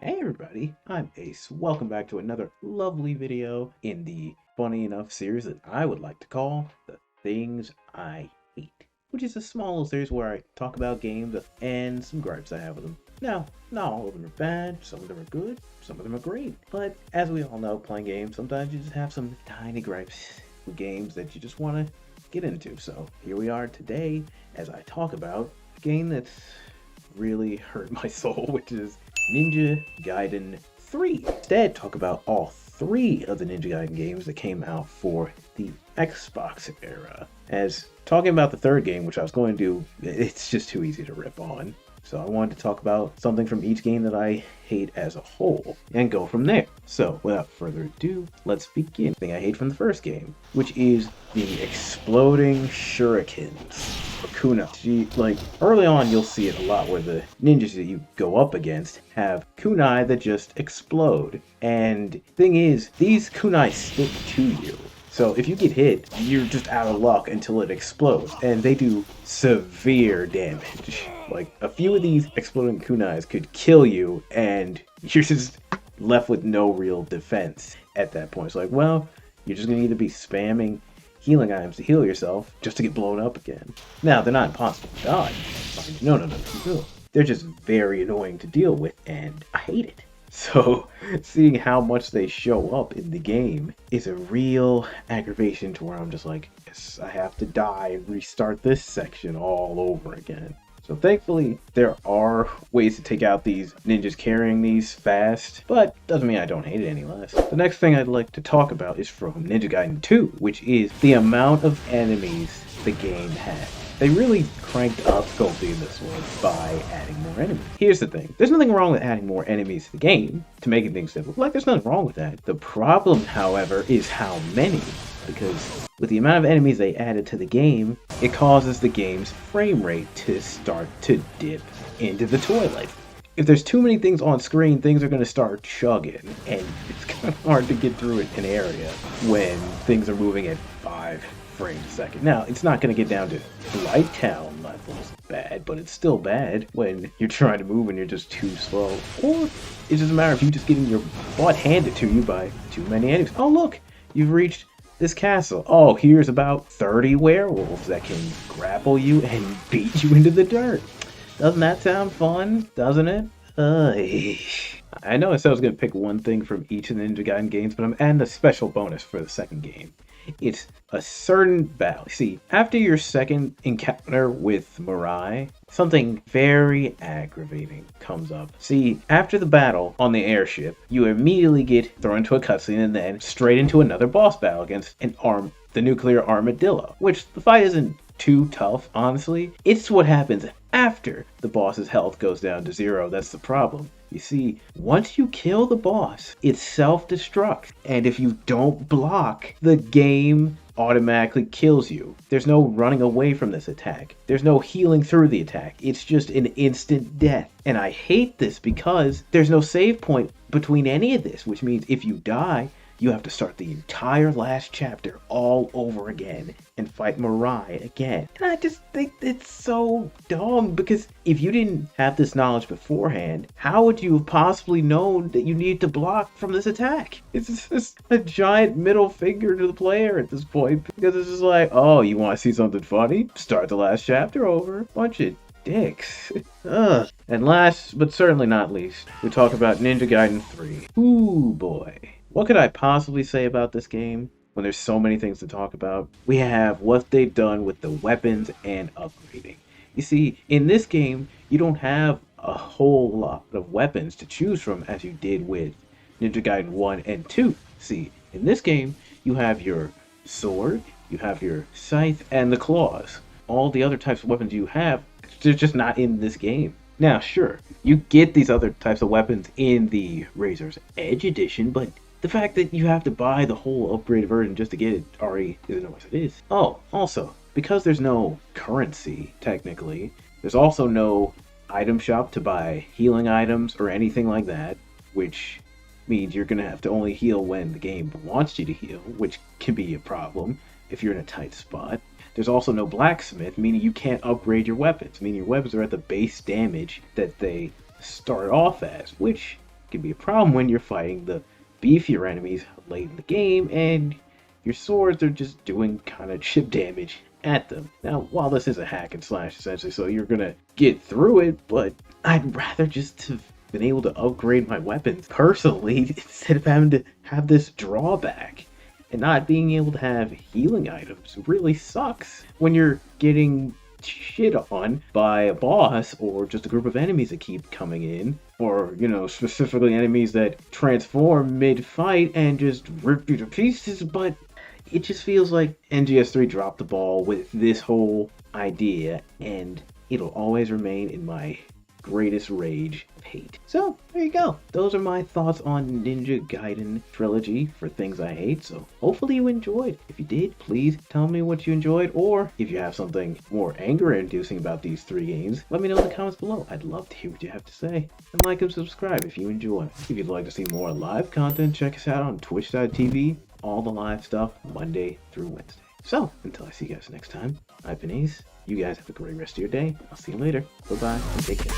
Hey everybody, I'm Ace. Welcome back to another lovely video in the funny enough series that I would like to call The Things I Hate, which is a small little series where I talk about games and some gripes I have with them. Now, not all of them are bad, some of them are good, some of them are great, but as we all know, playing games, sometimes you just have some tiny gripes with games that you just want to get into. So here we are today as I talk about a game that's really hurt my soul, which is Ninja Gaiden 3. Instead, talk about all three of the Ninja Gaiden games that came out for the Xbox era. As talking about the third game, which I was going to do, it's just too easy to rip on. So I wanted to talk about something from each game that I hate as a whole and go from there. So without further ado, let's begin. The thing I hate from the first game, which is the exploding shurikens. Kunai. Like, early on, you'll see it a lot where the ninjas that you go up against have kunai that just explode. And thing is, these kunai stick to you. So if you get hit, you're just out of luck until it explodes. And they do severe damage. Like, a few of these exploding kunais could kill you, and you're just left with no real defense at that point. It's like, well, you're just going to either be spamming healing items to heal yourself just to get blown up again. Now, they're not impossible to dodge. No. They're just very annoying to deal with, and I hate it. So, seeing how much they show up in the game is a real aggravation to where I'm just like, yes, I have to die and restart this section all over again. So thankfully, there are ways to take out these ninjas carrying these fast, but doesn't mean I don't hate it any less. The next thing I'd like to talk about is from Ninja Gaiden 2, which is the amount of enemies the game had. They really cranked up difficulty in this one by adding more enemies. Here's the thing. There's nothing wrong with adding more enemies to the game to make things simple. Like, there's nothing wrong with that. The problem, however, is how many. Because with the amount of enemies they added to the game, it causes the game's frame rate to start to dip into the toilet. If there's too many things on screen, things are going to start chugging, and it's kind of hard to get through an area when things are moving at 5 frames a second. Now, it's not going to get down to Blighttown levels bad, but it's still bad when you're trying to move and you're just too slow. Or it's just a matter of you just getting your butt handed to you by too many enemies. Oh, look, you've reached this castle. Oh, here's about 30 werewolves that can grapple you and beat you into the dirt. Doesn't that sound fun? Doesn't it? I know I said I was going to pick one thing from each of the Ninja Gaiden games, but I'm adding a special bonus for the second game. It's a certain battle. See, after your second encounter with Mirai, something very aggravating comes up. See, after the battle on the airship, you immediately get thrown into a cutscene and then straight into another boss battle against the nuclear armadillo, which the fight isn't too tough, honestly. It's what happens after the boss's health goes down to 0 that's the problem. You see, once you kill the boss, it self-destructs, and if you don't block, the game automatically kills you. There's no running away from this attack. There's no healing through the attack. It's just an instant death. And I hate this because there's no save point between any of this, which means if you die, you have to start the entire last chapter all over again and fight Mirai again. And I just think it's so dumb because if you didn't have this knowledge beforehand, how would you have possibly known that you need to block from this attack? It's just a giant middle finger to the player at this point because it's just like, oh, you want to see something funny? Start the last chapter over. Bunch of dicks. Ugh. And last, but certainly not least, we talk about Ninja Gaiden 3. Ooh boy. What could I possibly say about this game when there's so many things to talk about? We have what they've done with the weapons and upgrading. You see, in this game, you don't have a whole lot of weapons to choose from as you did with Ninja Gaiden 1 and 2. See, in this game, you have your sword, you have your scythe, and the claws. All the other types of weapons you have, they're just not in this game. Now, sure, you get these other types of weapons in the Razor's Edge edition, but the fact that you have to buy the whole upgraded version just to get it already isn't what it is. Oh, also, because there's no currency, technically, there's also no item shop to buy healing items or anything like that, which means you're going to have to only heal when the game wants you to heal, which can be a problem if you're in a tight spot. There's also no blacksmith, meaning you can't upgrade your weapons, meaning your weapons are at the base damage that they start off as, which can be a problem when you're fighting the beefier enemies late in the game and your swords are just doing kind of chip damage at them. Now, while this is a hack and slash essentially, so you're gonna get through it, but I'd rather just have been able to upgrade my weapons personally instead of having to have this drawback. And not being able to have healing items really sucks when you're getting shit on by a boss or just a group of enemies that keep coming in, or, you know, specifically enemies that transform mid-fight and just rip you to pieces. But it just feels like NGS3 dropped the ball with this whole idea, and it'll always remain in my greatest rage of hate. So, there you go. Those are my thoughts on Ninja Gaiden Trilogy for things I hate. So, hopefully you enjoyed. If you did, please tell me what you enjoyed, or if you have something more anger-inducing about these 3 games, let me know in the comments below. I'd love to hear what you have to say. And like and subscribe if you enjoy. If you'd like to see more live content, check us out on twitch.tv. All the live stuff, Monday through Wednesday. So, until I see you guys next time, I've been Ace. You guys have a great rest of your day. I'll see you later. Bye-bye, and take care.